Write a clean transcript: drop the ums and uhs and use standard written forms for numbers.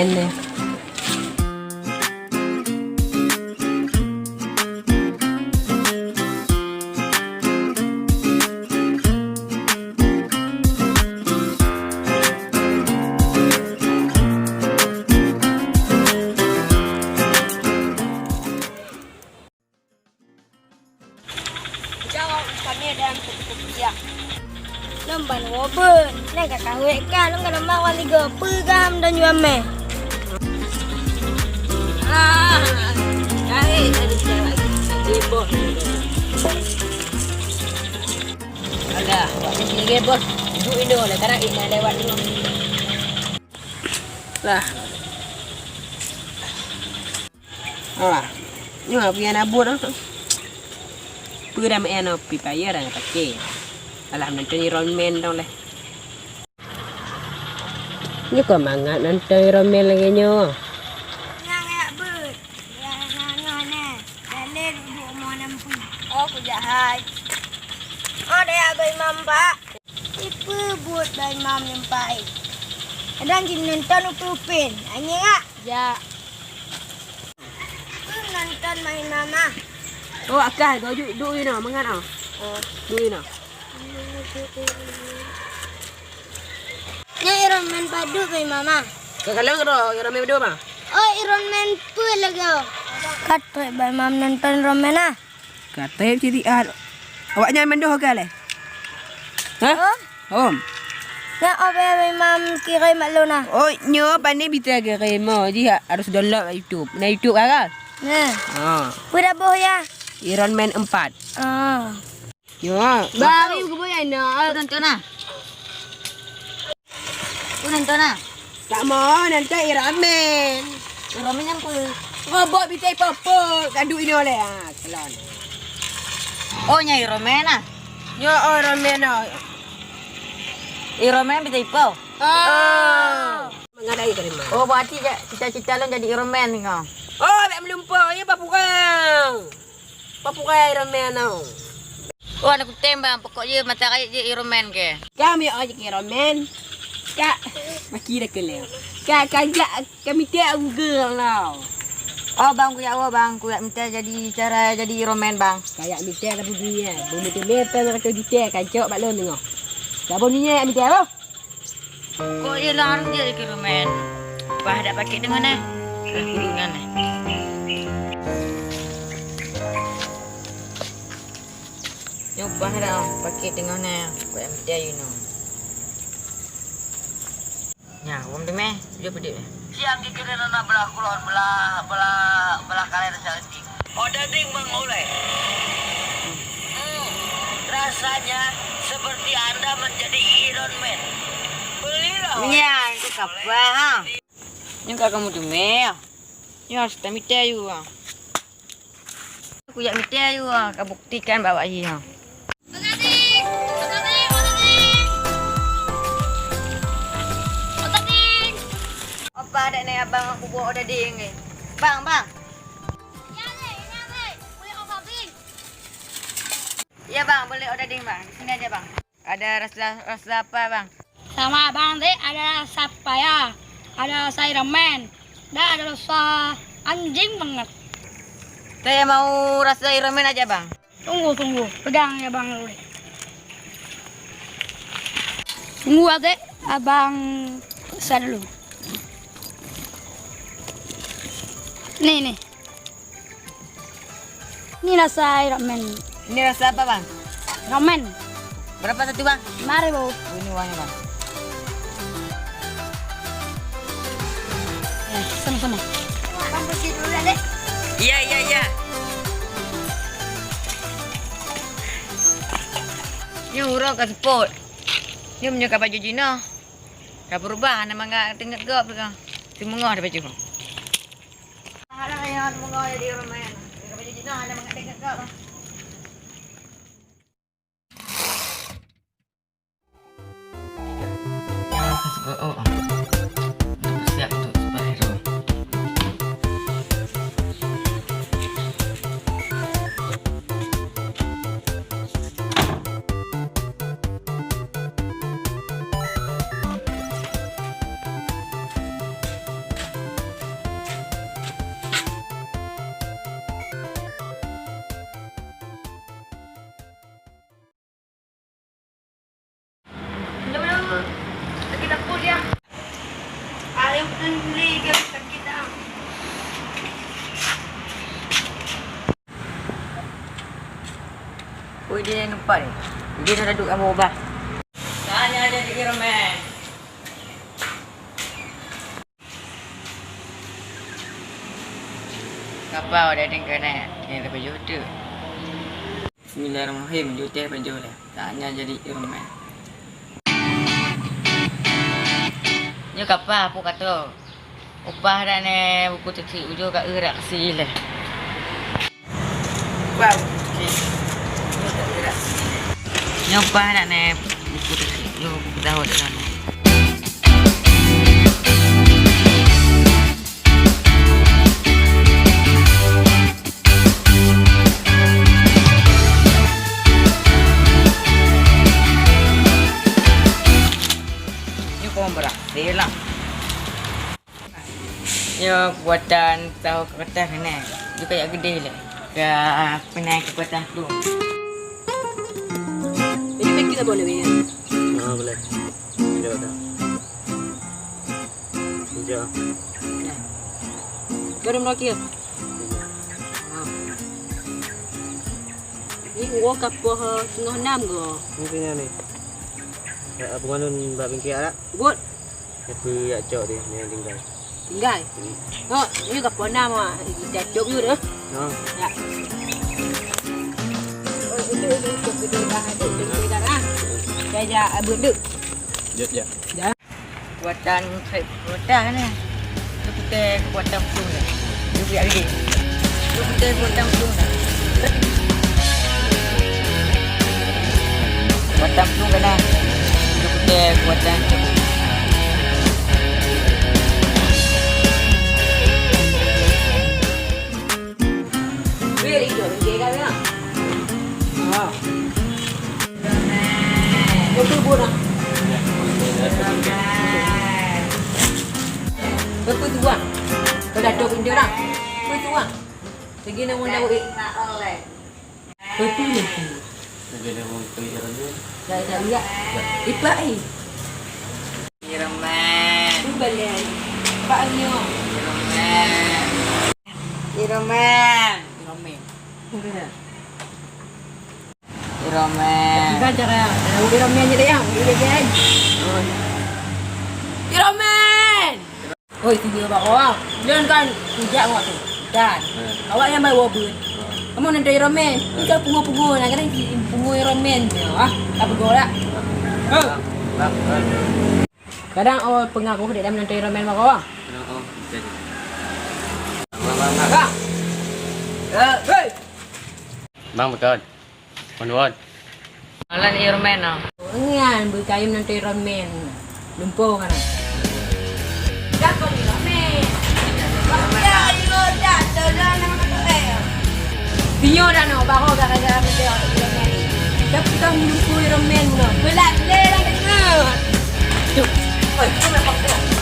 Men deh. Jawab kami ada ya. Lamban wobe, nak kahwe kan, lu kan mau wali gope gam dan jual me. Kahit tadi cewek gebot. Alah, buat sini gebot. Duduk ini oleh karena ini lewat ni. Lah. Ah. Ni apa yang nak buat tu? Pura eno pipaya dah pakai. Alah nanti romen dong leh. Ni kau mangat nanti romen lagi nyo. Nang ber. Ya nang ne. Dale duduk mau nampu. Oh ku jahat. Oh dia abai mampa. Tipe buat bai mam nyampai. Kadang jin nonton upin. Anya enggak? Ya. Nonton main mama. Oh akal kau duduk ini mangat ah. Oh duduk ini. Nya Iron Man padu bai mama. Kalau kau Iron Man berdua bang? Oh Iron Man pu lagi. Kat bai mam nonton Iron Man ah. Kata jadi awaknya main doh ke leh? Hah? Om. Ya bai mam kira makluna. Oh nyo pandai bisa ke remo jadi harus download YouTube. Nah YouTube kan? Nah. Ah. Pura boh ya. Iron Man 4. Ah. Yo. Bari ko boy ano. Nonton na. Nonton na. Tak mau nanti Iron Man. Iron Man yang pu. Robot bisa apa? Kanduk ini oleh ah kelon. Oh nya Iron Man ah. Yo Iron Man ah. Iron Man bisa ipo. Oh. Mengadai ke mana? Oh berarti cita-cita lo jadi Iron Man nih kau. Oh, tak melumpah. Ya papukang. Papukang Iron Man now. Oh anak tembak pokoknya mata kayak dia Iron Man ke. Kami aja Iron Man. Kak, maki dah kelem. Kak kajak kami tak Google now. Oh bang kuyak minta jadi cara jadi Iron Man bang. Kayak minta lah begini ya. Bumi tu mepe mereka juta kacau balon tengok. Tak bunyinya minta apa? Kok dia lah harus jadi Iron Man. Bah dak pakai dengan eh. Dengan eh. Nyoba dah pakai dengan eh. Kuyak minta you know. Ya, om deme, dia pedih. Siang kira nak belah kulon belah kalian cantik. Oh daging bang oleh. Rasanya seperti anda menjadi Iron Man. Belilah. Ya, itu apa ha? Yang kamu deme ya. Ya, harus minta you ah. Aku yak minta you ah, kau buktikan bawa hi ha. Apa ada nih abang aku bawa order ding ni. Bang. Ya ni. Boleh order ding. Ya bang, boleh order ding bang. Di sini aja bang. Ada rasa apa bang? Sama abang deh ada rasa paya, ada rasa Iron Man, dan ada rasa anjing banget. Saya mau rasa Iron Man aja bang. Tunggu, pegang ya bang dulu deh. Tunggu aja, abang periksa dulu. Nih. Ini rasa Iron Man. Ini rasa apa bang? Iron Man. Berapa satu bang? 5.000. Oh, ini uangnya bang. Ya, sama-sama. Bang bersih dulu dah deh. Iya. Ini urut ke sport. Ini punya baju Cina. Dah berubah, nama enggak tengok gak pegang. Semua ada baju bang. Ada yang mengau jadi Iron Man. Baju Cina ada enggak tengok gak bang. Siap untuk superhero. Liga kita. Oh, dia yang nampak ni. Dia dah duduk kamu ubah. Tanya dia di Iroman. Kapau dah dengar nak. Ni lepas juta. Bismillahirrahmanirrahim. Juta lepas juta lah. Tanya jadi Iroman. Ni kapau aku kata. Upah dah ni buku tersik ujung kat gerak si lah. Upah buku tersik. Ni upah dah ni buku tersik ujung dah ada sana. Ni kau berhasil lah. Yo buatan tahu kertas ni. Dia kayak gede lah. Dah pernah kekuatan tu. Ini pakai kita boleh ni. Boleh. Sekejap dah. Sekejap. Garam lagi. Ni gua kapal 5:30 ke? Mungkin ni. Ya, apa manun bab bingkik tak? Buat Apa yak cok dia ni yang tinggal. tinggal. Oh, ni kapal 6 ah. Kita dok you dah. Ha. Ya. Oh, itu dah ada tu dah ah. Saya abut duk. Ya. Dah. Buatan trip buatan ni. Tu kita buatan pun lah. Dia biar gede. Tu kita buatan pun lah. Buatan pun kena. Tu kita buatan tu. Biar itu dia kan. Ha. Betul buat. Betul tu buat. Kalau ada pun dia orang. Betul buat. Lagi nak mula buat. Betul ni. Dia dah mau pergi jalan dia. Dah lihat. Ipak ni. Iroman. Tu balik. Paknya. Iroman. Iroman. Romen. Iroman. Kita cara udah romen je dah yang. Udah kan. Romen. Oi, tiga bak orang. Jangan kan tujak awak tu. Dan awak yang bawa bud. Kamu nanti romen. Ni kan pungu-pungu nak kena pungu romen. Ah, tak begol lah. Kadang awak pengaku dia dah nanti romen bak orang. Oh, jadi. Bang. Hei. Bang betul. Manwan. Alan Iroman ah. Ngan berkayu nanti romen. Lumpur kan. Dah kau ni romen. Ya, yo dah dah nama tu Tinyo dah no bago gara-gara nanti romen. Dah kita lumpur romen no. Belat le dah dengar. Tuh. Oi, kau nak apa?